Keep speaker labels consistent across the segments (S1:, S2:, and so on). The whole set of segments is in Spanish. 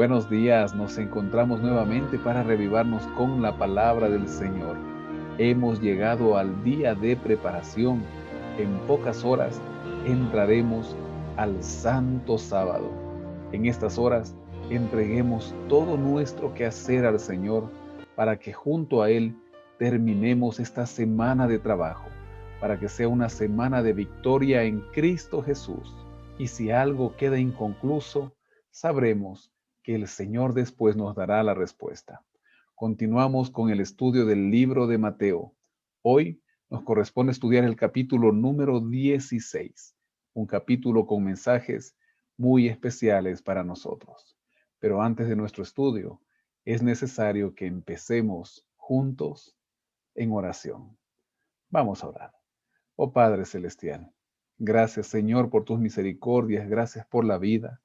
S1: Buenos días, nos encontramos nuevamente para revivarnos con la palabra del Señor. Hemos llegado al día de preparación. En pocas horas entraremos al Santo Sábado. En estas horas entreguemos todo nuestro quehacer al Señor para que junto a Él terminemos esta semana de trabajo, para que sea una semana de victoria en Cristo Jesús. Y si algo queda inconcluso, sabremos que el Señor después nos dará la respuesta. Continuamos con el estudio del libro de Mateo. Hoy nos corresponde estudiar el capítulo número 16, un capítulo con mensajes muy especiales para nosotros. Pero antes de nuestro estudio, es necesario que empecemos juntos en oración. Vamos a orar. Oh Padre Celestial, gracias Señor por tus misericordias, gracias por la vida.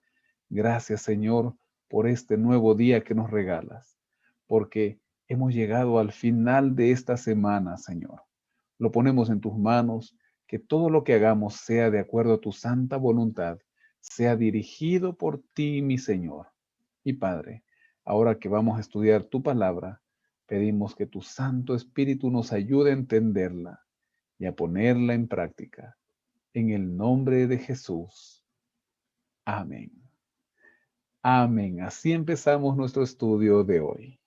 S1: Gracias, Señor, por este nuevo día que nos regalas, porque hemos llegado al final de esta semana, Señor. Lo ponemos en tus manos, que todo lo que hagamos sea de acuerdo a tu santa voluntad, sea dirigido por ti, mi Señor. Y Padre, ahora que vamos a estudiar tu palabra, pedimos que tu Santo Espíritu nos ayude a entenderla y a ponerla en práctica. En el nombre de Jesús. Amén. Amén. Así empezamos nuestro estudio de hoy.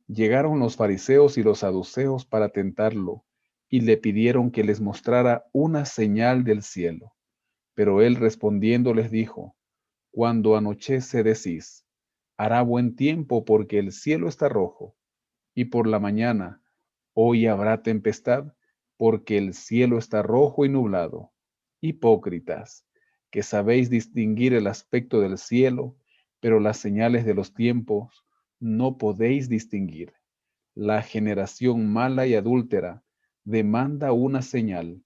S1: Llegaron los fariseos y los saduceos para tentarlo, y le pidieron que les mostrara una señal del cielo. Pero él respondiendo les dijo: Cuando anochece decís, hará buen tiempo porque el cielo está rojo, y por la mañana, hoy habrá tempestad porque el cielo está rojo y nublado. Hipócritas, que sabéis distinguir el aspecto del cielo, pero las señales de los tiempos no podéis distinguir. La generación mala y adúltera demanda una señal,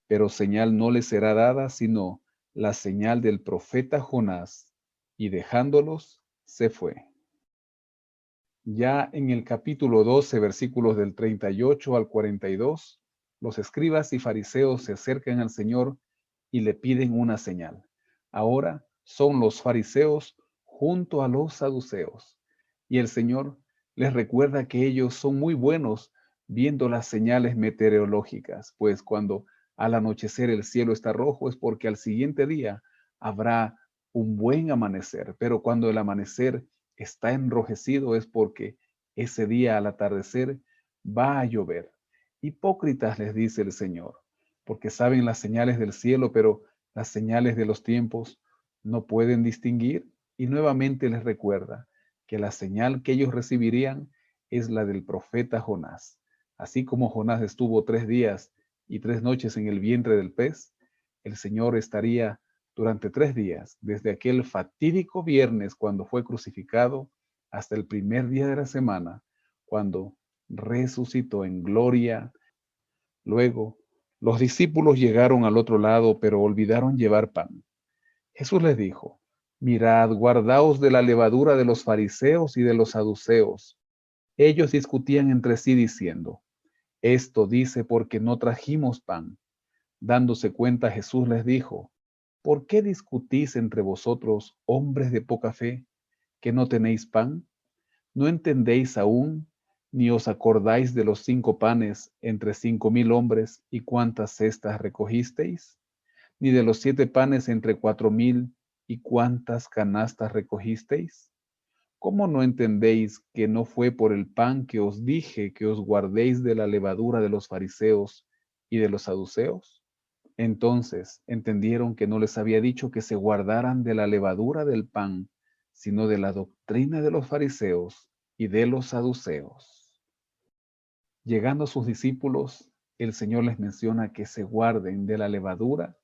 S1: pero señal no le será dada sino la señal del profeta Jonás, y dejándolos, se fue. Ya en el capítulo 12, versículos del 38 al 42, los escribas y fariseos se acercan al Señor y le piden una señal. Ahora son los fariseos junto a los saduceos. Y el Señor les recuerda que ellos son muy buenos viendo las señales meteorológicas, pues cuando al anochecer el cielo está rojo es porque al siguiente día habrá un buen amanecer, pero cuando el amanecer está enrojecido es porque ese día al atardecer va a llover. Hipócritas, les dice el Señor, porque saben las señales del cielo, pero las señales de los tiempos no pueden distinguir. Y nuevamente les recuerda que la señal que ellos recibirían es la del profeta Jonás. Así como Jonás estuvo 3 días y 3 noches en el vientre del pez, el Señor estaría durante 3 días, desde aquel fatídico viernes cuando fue crucificado, hasta el primer día de la semana, cuando resucitó en gloria. Luego, los discípulos llegaron al otro lado, pero olvidaron llevar pan. Jesús les dijo: Mirad, guardaos de la levadura de los fariseos y de los saduceos. Ellos discutían entre sí diciendo: Esto dice porque no trajimos pan. Dándose cuenta, Jesús les dijo: ¿Por qué discutís entre vosotros, hombres de poca fe, que no tenéis pan? ¿No entendéis aún, ni os acordáis de los 5 panes entre 5.000 hombres y cuántas cestas recogisteis? ¿Ni de los 7 panes entre 4.000 y cuántas canastas recogisteis? ¿Cómo no entendéis que no fue por el pan que os dije que os guardéis de la levadura de los fariseos y de los saduceos? Entonces entendieron que no les había dicho que se guardaran de la levadura del pan, sino de la doctrina de los fariseos y de los saduceos. Llegando a sus discípulos, el Señor les menciona que se guarden de la levadura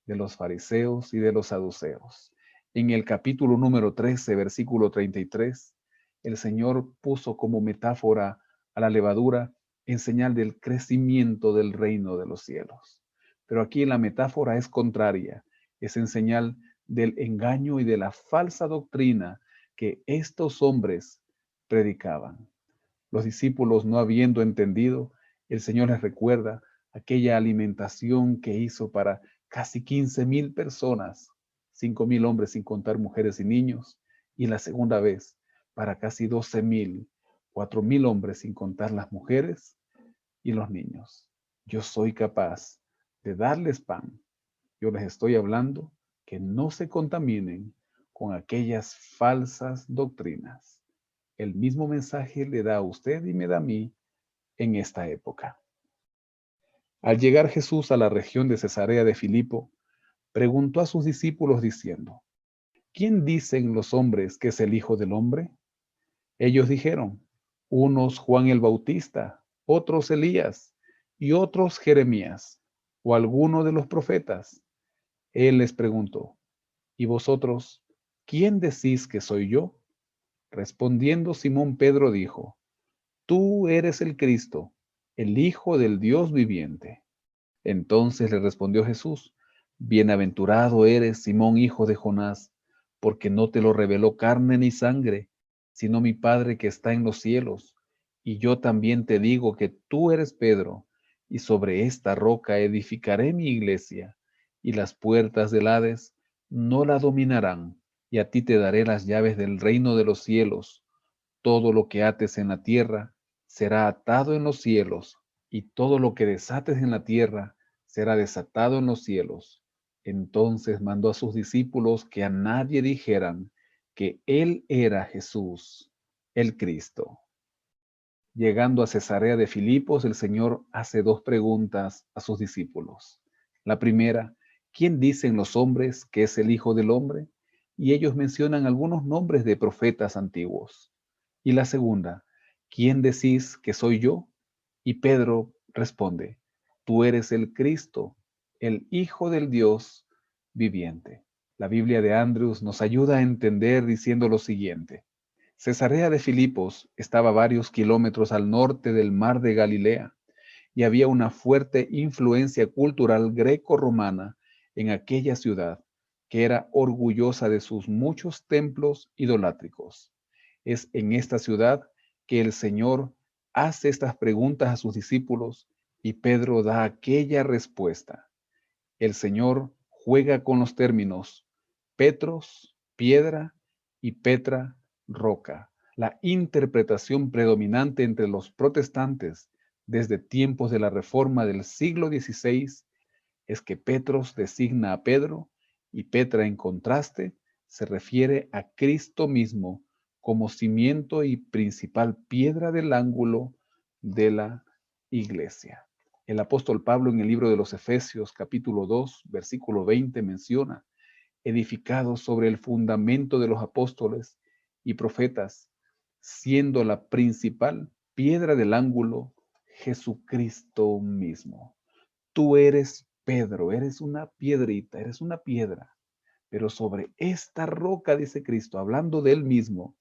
S1: de los fariseos y de los saduceos. En el capítulo número 13, versículo 33, el Señor puso como metáfora a la levadura en señal del crecimiento del reino de los cielos. Pero aquí la metáfora es contraria, es en señal del engaño y de la falsa doctrina que estos hombres predicaban. Los discípulos, no habiendo entendido, el Señor les recuerda aquella alimentación que hizo para casi 15.000 personas, 5.000 hombres sin contar mujeres y niños, y la segunda vez para casi 12,000, 4,000 hombres sin contar las mujeres y los niños. Yo soy capaz de darles pan. Yo les estoy hablando que no se contaminen con aquellas falsas doctrinas. El mismo mensaje le da a usted y me da a mí en esta época. Al llegar Jesús a la región de Cesarea de Filipo, preguntó a sus discípulos diciendo: ¿Quién dicen los hombres que es el Hijo del Hombre? Ellos dijeron: unos Juan el Bautista, otros Elías, y otros Jeremías, o alguno de los profetas. Él les preguntó: ¿y vosotros, quién decís que soy yo? Respondiendo Simón Pedro dijo: Tú eres el Cristo, el Hijo del Dios viviente. Entonces le respondió Jesús: Bienaventurado eres, Simón, hijo de Jonás, porque no te lo reveló carne ni sangre, sino mi Padre que está en los cielos. Y yo también te digo que tú eres Pedro, y sobre esta roca edificaré mi iglesia, y las puertas del Hades no la dominarán, y a ti te daré las llaves del reino de los cielos. Todo lo que ates en la tierra será atado en los cielos, y todo lo que desates en la tierra será desatado en los cielos. Entonces mandó a sus discípulos que a nadie dijeran que él era Jesús, el Cristo. Llegando a Cesarea de Filipos, el Señor hace dos preguntas a sus discípulos. La primera: ¿quién dicen los hombres que es el Hijo del Hombre? Y ellos mencionan algunos nombres de profetas antiguos. Y la segunda: ¿quién decís que soy yo? Y Pedro responde: Tú eres el Cristo, el Hijo del Dios viviente. La Biblia de Andrews nos ayuda a entender diciendo lo siguiente: Cesarea de Filipos estaba varios kilómetros al norte del mar de Galilea, y había una fuerte influencia cultural greco-romana en aquella ciudad, que era orgullosa de sus muchos templos idolátricos. Es en esta ciudad que el Señor hace estas preguntas a sus discípulos y Pedro da aquella respuesta. El Señor juega con los términos Petros, piedra, y Petra, roca. La interpretación predominante entre los protestantes desde tiempos de la Reforma del siglo XVI es que Petros designa a Pedro y Petra, en contraste, se refiere a Cristo mismo como cimiento y principal piedra del ángulo de la iglesia. El apóstol Pablo en el libro de los Efesios capítulo 2, versículo 20 menciona: edificados sobre el fundamento de los apóstoles y profetas, siendo la principal piedra del ángulo Jesucristo mismo. Tú eres Pedro, eres una piedrita, eres una piedra, pero sobre esta roca, dice Cristo, hablando de él mismo,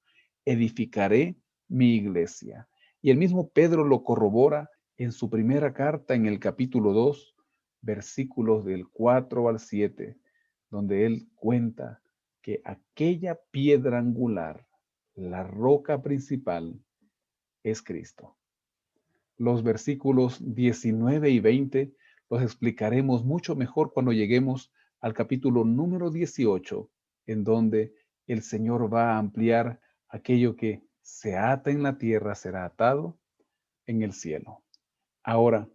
S1: edificaré mi iglesia. Y el mismo Pedro lo corrobora en su primera carta en el capítulo 2, versículos del 4 al 7, donde él cuenta que aquella piedra angular, la roca principal, es Cristo. Los versículos 19 y 20 los explicaremos mucho mejor cuando lleguemos al capítulo número 18, en donde el Señor va a ampliar aquello que se ata en la tierra será atado en el cielo. Ahora,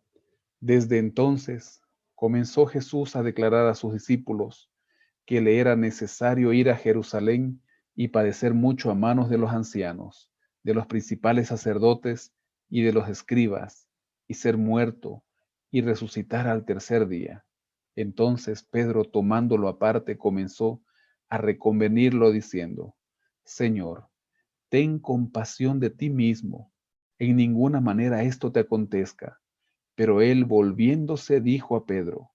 S1: desde entonces, comenzó Jesús a declarar a sus discípulos que le era necesario ir a Jerusalén y padecer mucho a manos de los ancianos, de los principales sacerdotes y de los escribas, y ser muerto y resucitar al tercer día. Entonces Pedro, tomándolo aparte, comenzó a reconvenirlo diciendo: Señor, ten compasión de ti mismo, en ninguna manera esto te acontezca. Pero él, volviéndose, dijo a Pedro: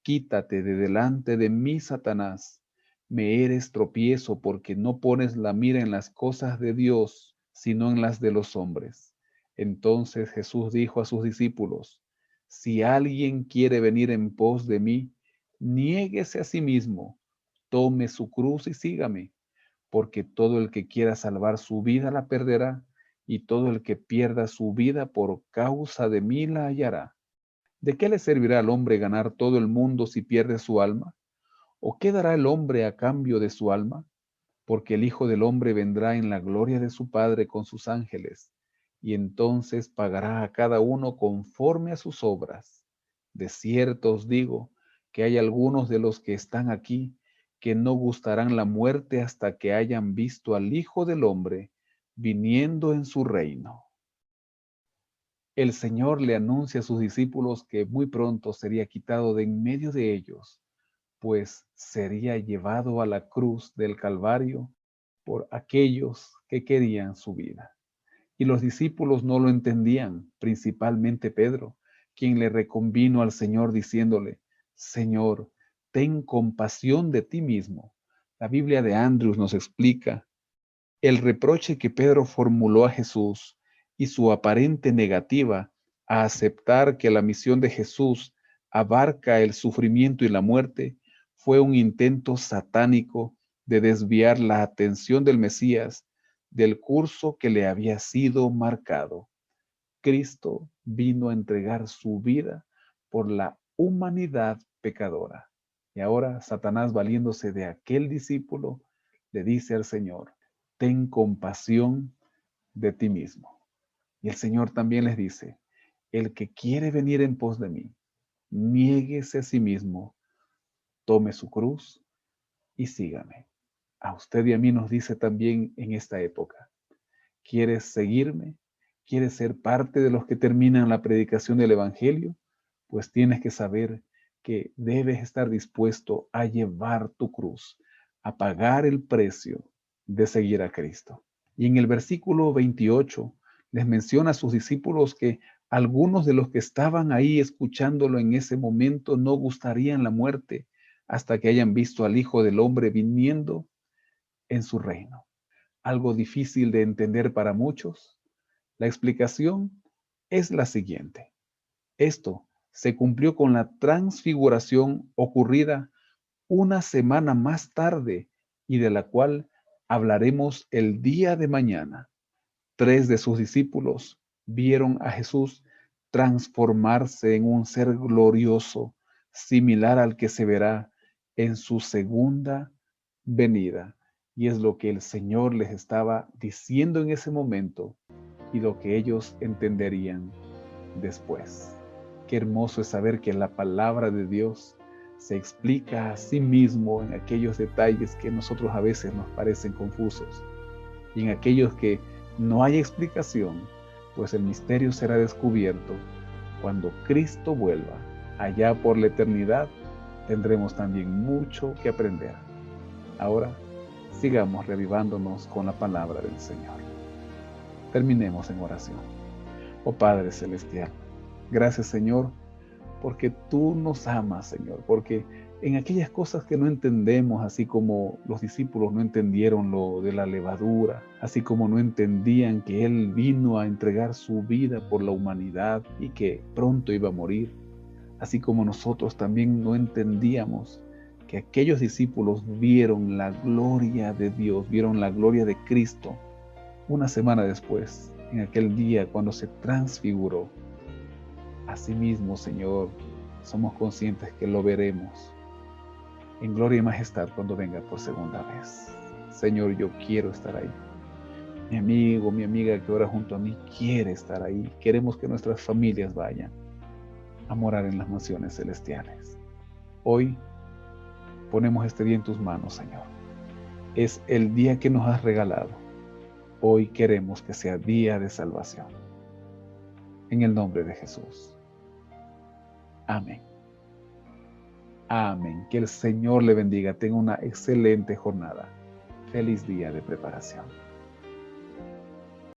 S1: Quítate de delante de mí, Satanás. Me eres tropiezo porque no pones la mira en las cosas de Dios, sino en las de los hombres. Entonces Jesús dijo a sus discípulos: Si alguien quiere venir en pos de mí, niéguese a sí mismo, tome su cruz y sígame, porque todo el que quiera salvar su vida la perderá, y todo el que pierda su vida por causa de mí la hallará. ¿De qué le servirá al hombre ganar todo el mundo si pierde su alma? ¿O qué dará el hombre a cambio de su alma? porque el Hijo del Hombre vendrá en la gloria de su Padre con sus ángeles, y entonces pagará a cada uno conforme a sus obras. De cierto os digo que hay algunos de los que están aquí que no gustarán la muerte hasta que hayan visto al Hijo del Hombre viniendo en su reino. El Señor le anuncia a sus discípulos que muy pronto sería quitado de en medio de ellos, pues sería llevado a la cruz del Calvario por aquellos que querían su vida. Y los discípulos no lo entendían, principalmente Pedro, quien le reconvino al Señor diciéndole: Señor, ten compasión de ti mismo. La Biblia de Andrews nos explica el reproche que Pedro formuló a Jesús y su aparente negativa a aceptar que la misión de Jesús abarca el sufrimiento y la muerte fue un intento satánico de desviar la atención del Mesías del curso que le había sido marcado. Cristo vino a entregar su vida por la humanidad pecadora. Y ahora Satanás, valiéndose de aquel discípulo, le dice al Señor: ten compasión de ti mismo. Y el Señor también les dice: el que quiere venir en pos de mí, niéguese a sí mismo, tome su cruz y sígame. A usted y a mí nos dice también en esta época: ¿quieres seguirme? ¿Quieres ser parte de los que terminan la predicación del Evangelio? Pues tienes que saber que debes estar dispuesto a llevar tu cruz, a pagar el precio de seguir a Cristo. Y en el versículo 28 les menciona a sus discípulos que algunos de los que estaban ahí escuchándolo en ese momento no gustarían la muerte hasta que hayan visto al Hijo del Hombre viniendo en su reino. Algo difícil de entender para muchos. La explicación es la siguiente: esto se cumplió con la transfiguración ocurrida una semana más tarde y de la cual hablaremos el día de mañana. 3 de sus discípulos vieron a Jesús transformarse en un ser glorioso, similar al que se verá en su segunda venida. Y es lo que el Señor les estaba diciendo en ese momento y lo que ellos entenderían después. Qué hermoso es saber que la palabra de Dios se explica a sí mismo en aquellos detalles que a nosotros a veces nos parecen confusos, y en aquellos que no hay explicación, pues el misterio será descubierto cuando Cristo vuelva. Allá por la eternidad tendremos también mucho que aprender. Ahora sigamos revivándonos con la palabra del Señor. Terminemos en oración. Oh Padre Celestial, gracias, Señor, porque tú nos amas, Señor, porque en aquellas cosas que no entendemos, así como los discípulos no entendieron lo de la levadura, así como no entendían que Él vino a entregar su vida por la humanidad y que pronto iba a morir, así como nosotros también no entendíamos que aquellos discípulos vieron la gloria de Dios, vieron la gloria de Cristo una semana después, en aquel día cuando se transfiguró. Asimismo, Señor, somos conscientes que lo veremos en gloria y majestad cuando venga por segunda vez. Señor, yo quiero estar ahí. Mi amigo, mi amiga que ora junto a mí quiere estar ahí. Queremos que nuestras familias vayan a morar en las mansiones celestiales. Hoy ponemos este día en tus manos, Señor. Es el día que nos has regalado. Hoy queremos que sea día de salvación. En el nombre de Jesús. Amén. Amén. Que el Señor le bendiga. Tenga una excelente jornada. Feliz día de preparación.